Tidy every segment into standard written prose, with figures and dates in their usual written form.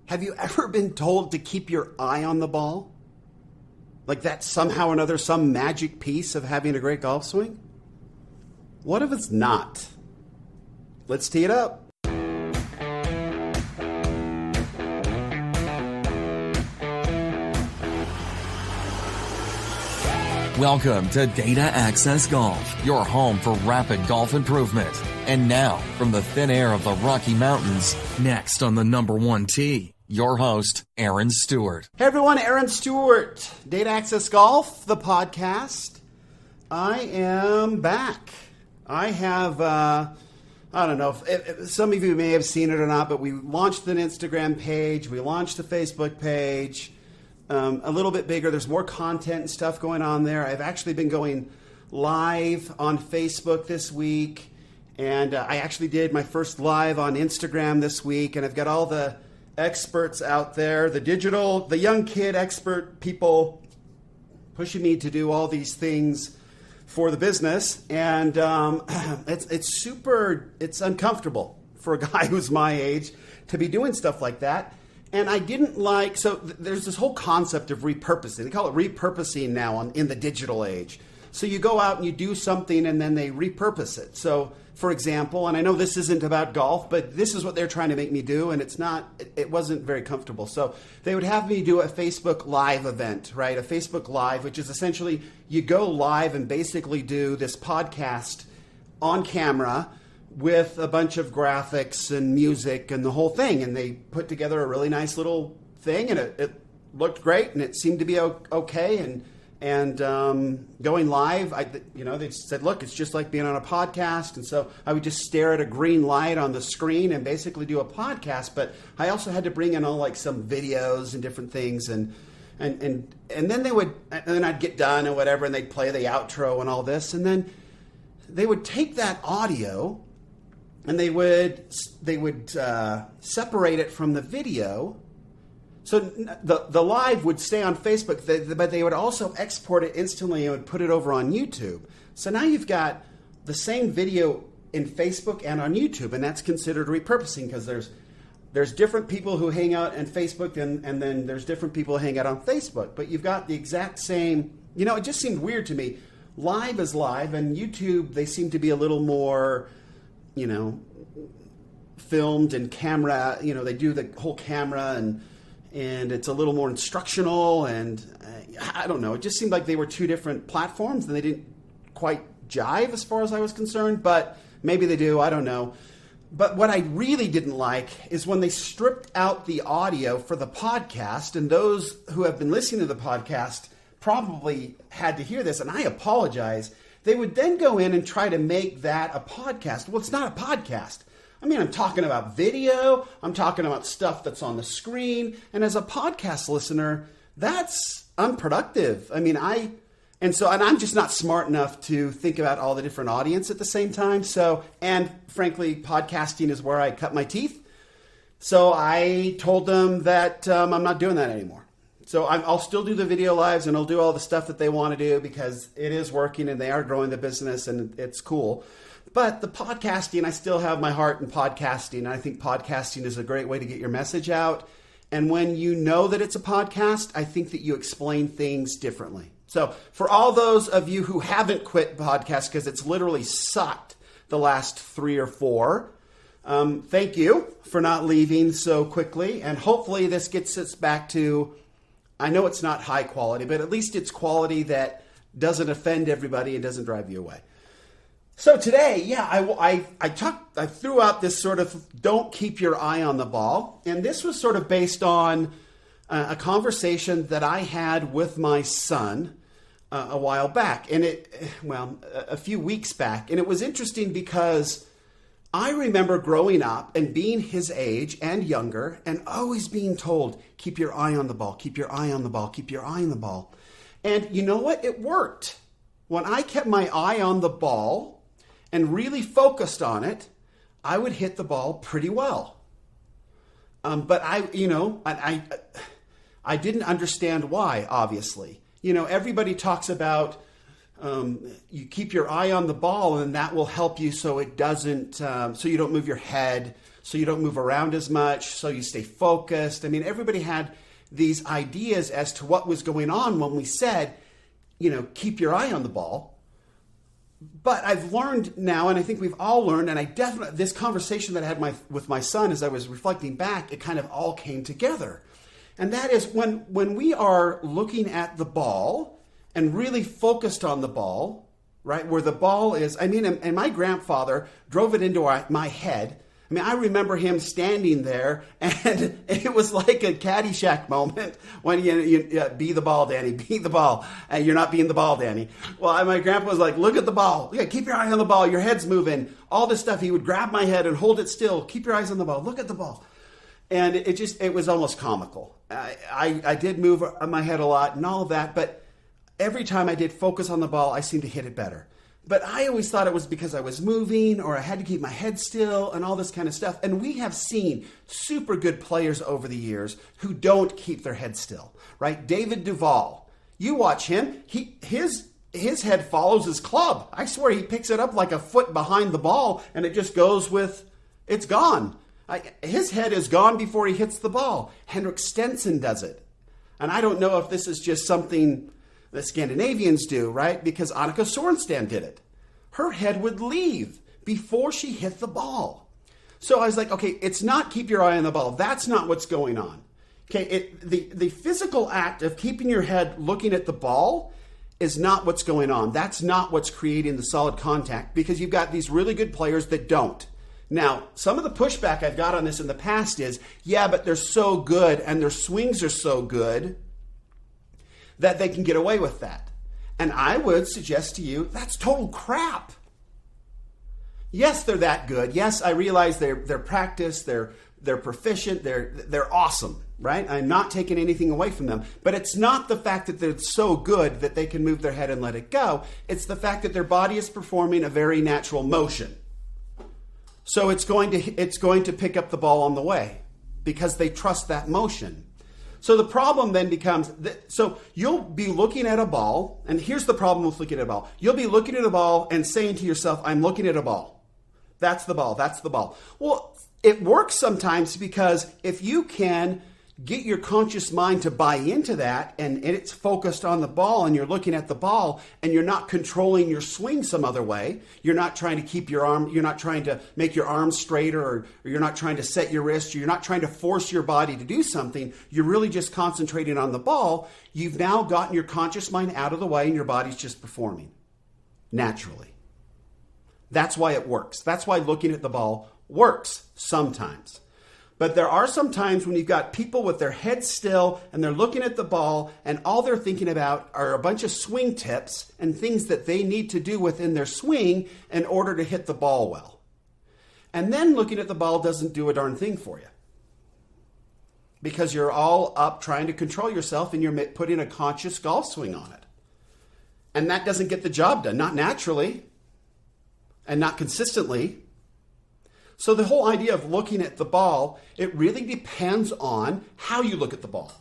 Have you ever been told to keep your eye on the ball? Like that's somehow or another some magic piece of having a great golf swing? What if it's not? Let's tee it up. Welcome to Data Access Golf, your home for rapid golf improvement. And now, from the thin air of the Rocky Mountains, next on the number one tee, your host, Aaron Stewart. Hey everyone, Aaron Stewart, Data Access Golf, the podcast. I am back. I have, I don't know, if some of you may have seen it or not, but we launched an Instagram page, we launched a Facebook page, a little bit bigger. There's more content and stuff going on there. I've actually been going live on Facebook this week, and I actually did my first live on Instagram this week, and I've got all the experts out there, the young kid expert people pushing me to do all these things for the business, and it's uncomfortable for a guy who's my age to be doing stuff like that. And I didn't like, so there's this whole concept of repurposing. They call it repurposing now in the digital age. So you go out and you do something and then they repurpose it. So for example, and I know this isn't about golf, but this is what they're trying to make me do, and it wasn't very comfortable. So they would have me do a Facebook Live event, right? A Facebook Live, which is essentially you go live and basically do this podcast on camera with a bunch of graphics and music and the whole thing. And they put together a really nice little thing, and it looked great, and it seemed to be okay. And going live, they said, look, it's just like being on a podcast. And so I would just stare at a green light on the screen and basically do a podcast. But I also had to bring in all like some videos and different things. And then then I'd get done or whatever, and they'd play the outro and all this. And then they would take that audio and they would separate it from the video. So the live would stay on Facebook, but they would also export it instantly and would put it over on YouTube. So now you've got the same video in Facebook and on YouTube, and that's considered repurposing because there's different people who hang out on Facebook and then there's different people who hang out on Facebook. But you've got the exact same, it just seemed weird to me. Live is live, and YouTube, they seem to be a little more, filmed and camera, they do the whole camera and it's a little more instructional, and I don't know. It just seemed like they were two different platforms and they didn't quite jive as far as I was concerned, but maybe they do, I don't know. But what I really didn't like is when they stripped out the audio for the podcast, and those who have been listening to the podcast probably had to hear this, and I apologize. They would then go in and try to make that a podcast. Well, it's not a podcast. I mean, I'm talking about video, I'm talking about stuff that's on the screen, and as a podcast listener, that's unproductive. I mean, I'm just not smart enough to think about all the different audience at the same time. So, and frankly, podcasting is where I cut my teeth. So I told them that I'm not doing that anymore. So I'll still do the video lives and I'll do all the stuff that they want to do because it is working and they are growing the business and it's cool. But the podcasting, I still have my heart in podcasting. And I think podcasting is a great way to get your message out. And when you know that it's a podcast, I think that you explain things differently. So for all those of you who haven't quit podcasts because it's literally sucked the last 3 or 4, thank you for not leaving so quickly. And hopefully this gets us back to, I know it's not high quality, but at least it's quality that doesn't offend everybody and doesn't drive you away. So today, I threw out this sort of don't keep your eye on the ball. And this was sort of based on a conversation that I had with my son a while back. And a few weeks back. And it was interesting because I remember growing up and being his age and younger and always being told, keep your eye on the ball, keep your eye on the ball, keep your eye on the ball. And you know what? It worked. When I kept my eye on the ball and really focused on it, I would hit the ball pretty well. But I didn't understand why, obviously. Everybody talks about you keep your eye on the ball and that will help you so it doesn't, so you don't move your head, so you don't move around as much, so you stay focused. I mean, everybody had these ideas as to what was going on when we said, keep your eye on the ball. But I've learned now, and I think we've all learned, and this conversation that I had with my son as I was reflecting back, it kind of all came together. And that is when we are looking at the ball and really focused on the ball, right, where the ball is, and my grandfather drove it into my head. I remember him standing there, and it was like a Caddyshack moment when you be the ball, Danny, be the ball, and you're not being the ball, Danny. Well, my grandpa was like, look at the ball. Yeah, keep your eye on the ball. Your head's moving. All this stuff. He would grab my head and hold it still. Keep your eyes on the ball. Look at the ball. And it was almost comical. I did move my head a lot and all of that, but every time I did focus on the ball, I seemed to hit it better. But I always thought it was because I was moving or I had to keep my head still and all this kind of stuff. And we have seen super good players over the years who don't keep their head still, right? David Duval, you watch him, his head follows his club. I swear he picks it up like a foot behind the ball and it just goes it's gone. His head is gone before he hits the ball. Henrik Stenson does it. And I don't know if this is just something the Scandinavians do, right? Because Annika Sorenstam did it. Her head would leave before she hit the ball. So I was like, okay, it's not keep your eye on the ball. That's not what's going on. Okay, the physical act of keeping your head looking at the ball is not what's going on. That's not what's creating the solid contact, because you've got these really good players that don't. Now, some of the pushback I've got on this in the past is, yeah, but they're so good and their swings are so good that they can get away with that. And I would suggest to you, that's total crap. Yes, they're that good. Yes, I realize they're practiced, they're proficient, they're awesome, right? I'm not taking anything away from them. But it's not the fact that they're so good that they can move their head and let it go. It's the fact that their body is performing a very natural motion. So it's going to pick up the ball on the way because they trust that motion. So the problem then becomes, so you'll be looking at a ball, and here's the problem with looking at a ball. You'll be looking at a ball and saying to yourself, I'm looking at a ball. That's the ball, that's the ball. Well, it works sometimes because if you can get your conscious mind to buy into that and it's focused on the ball and you're looking at the ball and you're not controlling your swing some other way, you're not trying to keep your arm, you're not trying to make your arm straighter or you're not trying to set your wrist, or you're not trying to force your body to do something, you're really just concentrating on the ball, you've now gotten your conscious mind out of the way and your body's just performing naturally. That's why it works. That's why looking at the ball works sometimes. But there are some times when you've got people with their heads still and they're looking at the ball and all they're thinking about are a bunch of swing tips and things that they need to do within their swing in order to hit the ball well. And then looking at the ball doesn't do a darn thing for you. Because you're all up trying to control yourself and you're putting a conscious golf swing on it. And that doesn't get the job done, not naturally and not consistently. So the whole idea of looking at the ball, it really depends on how you look at the ball,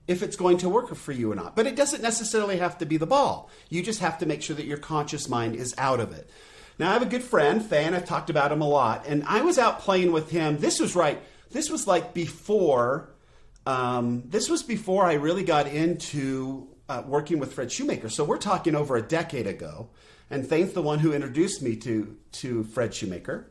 if it's going to work for you or not. But it doesn't necessarily have to be the ball. You just have to make sure that your conscious mind is out of it. Now, I have a good friend, Faye, and I've talked about him a lot. And I was out playing with him. This was before I really got into working with Fred Shoemaker. So we're talking over a decade ago. And Faye's the one who introduced me to Fred Shoemaker.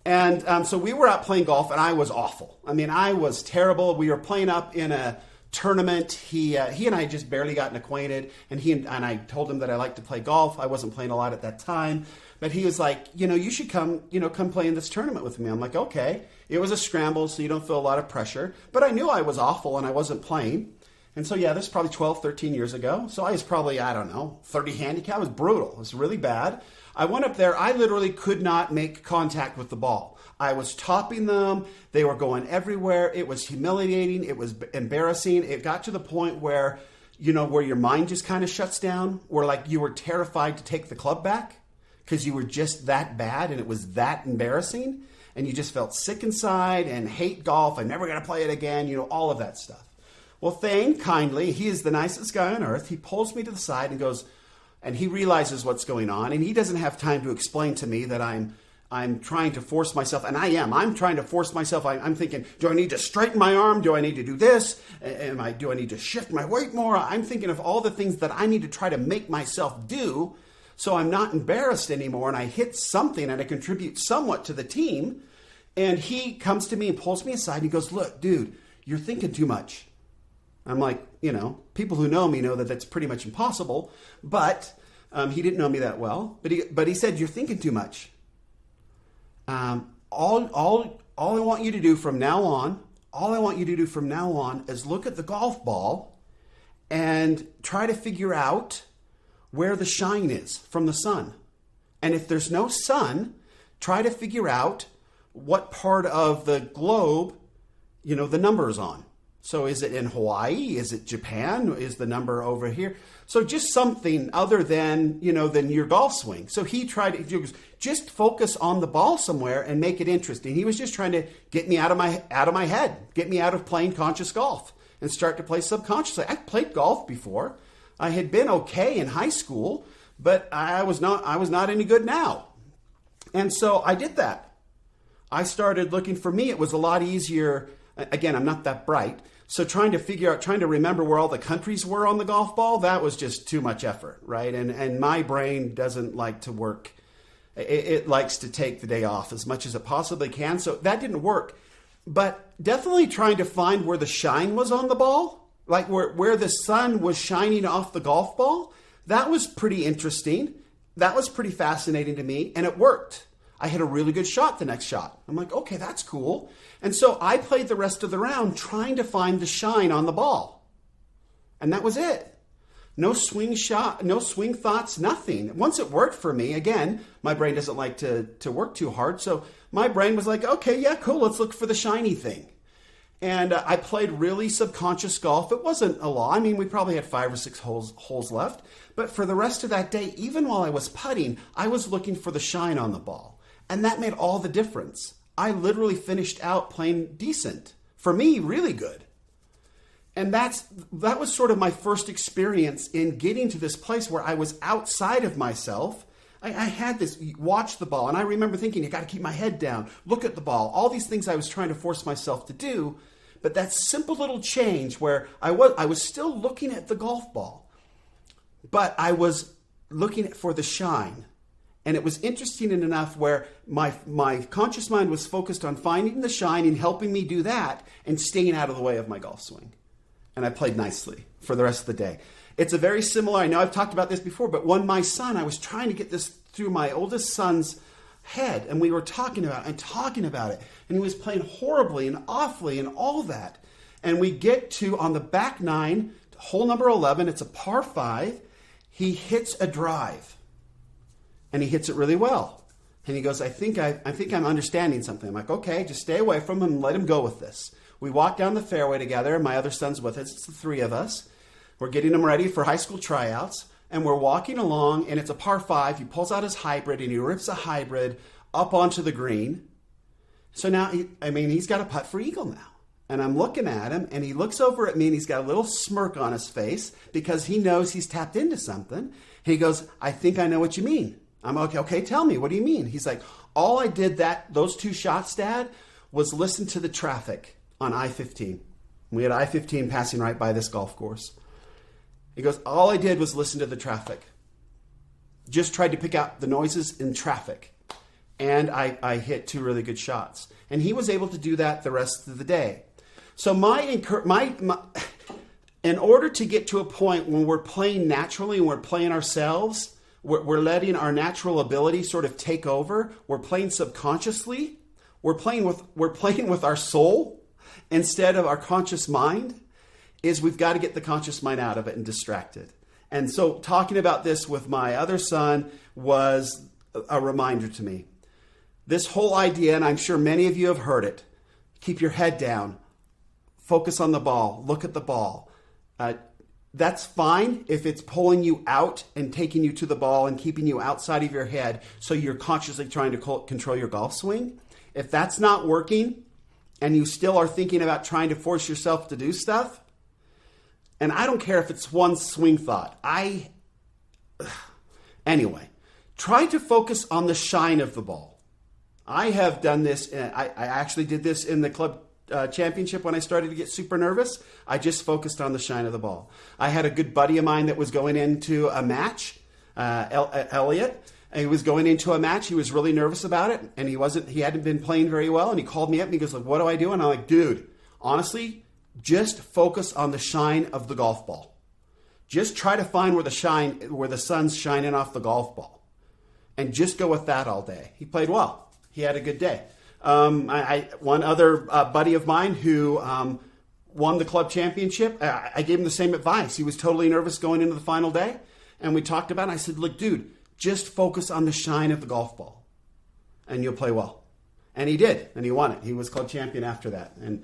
And so we were out playing golf, and I was awful. I mean, I was terrible. We were playing up in a tournament. He and I had just barely gotten acquainted, and I told him that I liked to play golf. I wasn't playing a lot at that time, but he was like, you should come play in this tournament with me. I'm like, okay. It was a scramble, so you don't feel a lot of pressure. But I knew I was awful, and I wasn't playing. And so, yeah, this is probably 12, 13 years ago. So I was probably, 30 handicap. It was brutal. It was really bad. I went up there. I literally could not make contact with the ball. I was topping them. They were going everywhere. It was humiliating. It was embarrassing. It got to the point where, where your mind just kind of shuts down, where like you were terrified to take the club back because you were just that bad and it was that embarrassing. And you just felt sick inside and hate golf. I'm never going to play it again. All of that stuff. Well, Thane kindly, he is the nicest guy on earth. He pulls me to the side and goes, and he realizes what's going on, and he doesn't have time to explain to me that I'm I'm trying to force myself, and I'm trying to force myself. I'm thinking, do I need to straighten my arm? Do I need to do this? Do I need to shift my weight more? I'm thinking of all the things that I need to try to make myself do so I'm not embarrassed anymore, and I hit something and I contribute somewhat to the team. And he comes to me and pulls me aside and he goes, look, dude, you're thinking too much. I'm like, people who know me know that that's pretty much impossible, but he didn't know me that well. But he said, you're thinking too much. All I want you to do from now on is look at the golf ball and try to figure out where the shine is from the sun. And if there's no sun, try to figure out what part of the globe, the number is on. So is it in Hawaii? Is it Japan? Is the number over here? So just something other than, than your golf swing. So he goes, just focus on the ball somewhere and make it interesting. He was just trying to get me out of my head, get me out of playing conscious golf and start to play subconsciously. I played golf before. I had been okay in high school, but I was not any good now. And so I did that. I started looking. For me, it was a lot easier. Again, I'm not that bright. So trying to remember where all the countries were on the golf ball, that was just too much effort, right? And my brain doesn't like to work. It likes to take the day off as much as it possibly can. So that didn't work. But definitely trying to find where the shine was on the ball, like where the sun was shining off the golf ball, that was pretty interesting. That was pretty fascinating to me, and it worked. I had a really good shot the next shot. I'm like, okay, that's cool. And so I played the rest of the round trying to find the shine on the ball. And that was it. No swing shot, no swing thoughts, nothing. Once it worked for me, again, my brain doesn't like to work too hard. So my brain was like, okay, yeah, cool, let's look for the shiny thing. And I played really subconscious golf. It wasn't a lot. I mean, we probably had 5 or 6 holes left. But for the rest of that day, even while I was putting, I was looking for the shine on the ball. And that made all the difference. I literally finished out playing decent. For me, really good. And that was sort of my first experience in getting to this place where I was outside of myself. I had this, watch the ball. And I remember thinking, I got to keep my head down. Look at the ball. All these things I was trying to force myself to do. But that simple little change where I was still looking at the golf ball. But I was looking for the shine. And it was interesting enough where my conscious mind was focused on finding the shine and helping me do that and staying out of the way of my golf swing. And I played nicely for the rest of the day. It's a very similar, I know I've talked about this before, but when my son, I was trying to get this through my oldest son's head, and we were talking about it, and he was playing horribly and awfully and all that. And we get to, on the back 9, hole number 11, it's a par 5, he hits a drive. And he hits it really well. And he goes, I think I'm understanding something. I'm like, okay, just stay away from him and let him go with this. We walk down the fairway together. My other son's with us. It's the 3 of us. We're getting him ready for high school tryouts. And we're walking along, and it's a par 5. He pulls out his hybrid, and he rips a hybrid up onto the green. So now, he's got a putt for eagle now. And I'm looking at him, and he looks over at me, and he's got a little smirk on his face because he knows he's tapped into something. He goes, I think I know what you mean. I'm okay, tell me, what do you mean? He's like, all I did those 2 shots, Dad, was listen to the traffic on I-15. We had I-15 passing right by this golf course. He goes, all I did was listen to the traffic. Just tried to pick out the noises in traffic. And I hit 2 really good shots. And he was able to do that the rest of the day. So in order to get to a point when we're playing naturally and we're playing ourselves, we're letting our natural ability sort of take over. We're playing subconsciously. We're playing with our soul instead of our conscious mind. We've got to get the conscious mind out of it and distracted. And so talking about this with my other son was a reminder to me. This whole idea, and I'm sure many of you have heard it, keep your head down, focus on the ball, look at the ball. That's fine if it's pulling you out and taking you to the ball and keeping you outside of your head so you're consciously trying to control your golf swing. If that's not working and you still are thinking about trying to force yourself to do stuff, and I don't care if it's one swing thought. Anyway, try to focus on the shine of the ball. I have done this. I actually did this in the club championship when I started to get super nervous. I just focused on the shine of the ball. I had a good buddy of mine that was going into a match, Elliot. And he was going into a match. He was really nervous about it, and he hadn't been playing very well. And he called me up and he goes, like, what do I do? And I'm like, dude, honestly, just focus on the shine of the golf ball. Just try to find where the sun's shining off the golf ball, and just go with that all day. He played well. He had a good day. One other buddy of mine who won the club championship, I gave him the same advice. He was totally nervous going into the final day, and we talked about it. I said, look, dude, just focus on the shine of the golf ball, and you'll play well. And he did, and he won it. He was club champion after that, and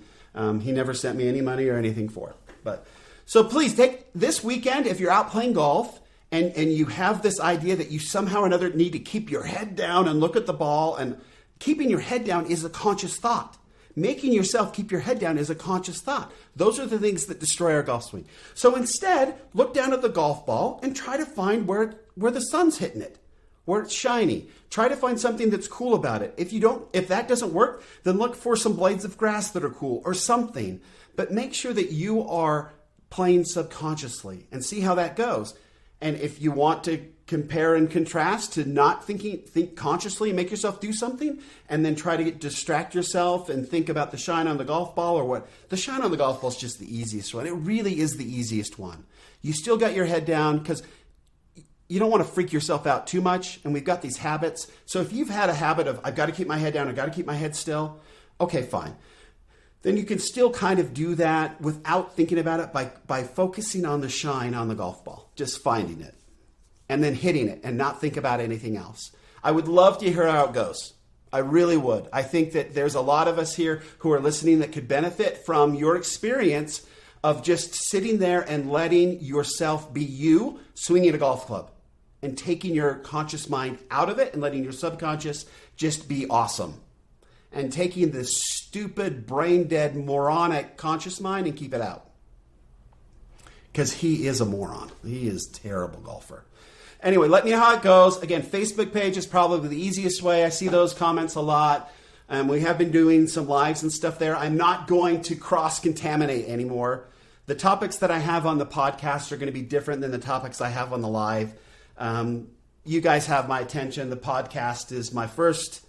he never sent me any money or anything for it. So please take this weekend, if you're out playing golf, and you have this idea that you somehow or another need to keep your head down and look at the ball, and keeping your head down is a conscious thought. Making yourself keep your head down is a conscious thought. Those are the things that destroy our golf swing. So instead, look down at the golf ball and try to find where the sun's hitting it, where it's shiny. Try to find something that's cool about it. If that doesn't work, then look for some blades of grass that are cool or something. But make sure that you are playing subconsciously and see how that goes. And if you want to compare and contrast to not think consciously and make yourself do something, and then try to distract yourself and think about the shine on the golf ball or what. The shine on the golf ball is just the easiest one. It really is the easiest one. You still got your head down because you don't want to freak yourself out too much. And we've got these habits. So if you've had a habit of, I've got to keep my head down, I've got to keep my head still. Okay, fine. Then you can still kind of do that without thinking about it by focusing on the shine on the golf ball, just finding it and then hitting it and not think about anything else. I would love to hear how it goes. I really would. I think that there's a lot of us here who are listening that could benefit from your experience of just sitting there and letting yourself be you swinging a golf club and taking your conscious mind out of it and letting your subconscious just be awesome. And taking this stupid, brain-dead, moronic conscious mind and keep it out. Because he is a moron. He is a terrible golfer. Anyway, let me know how it goes. Again, Facebook page is probably the easiest way. I see those comments a lot. We have been doing some lives and stuff there. I'm not going to cross-contaminate anymore. The topics that I have on the podcast are going to be different than the topics I have on the live. You guys have my attention. The podcast is my first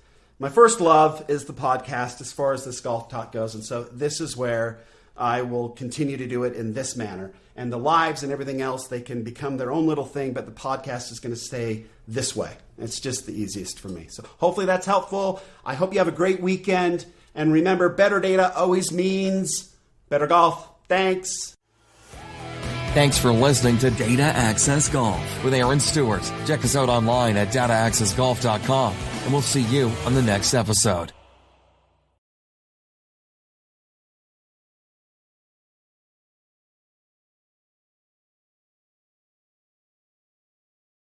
love is the podcast as far as this golf talk goes. And so this is where I will continue to do it in this manner. And the lives and everything else, they can become their own little thing, but the podcast is going to stay this way. It's just the easiest for me. So hopefully that's helpful. I hope you have a great weekend. And remember, better data always means better golf. Thanks. Thanks for listening to Data Access Golf with Aaron Stewart. Check us out online at dataaccessgolf.com, and we'll see you on the next episode.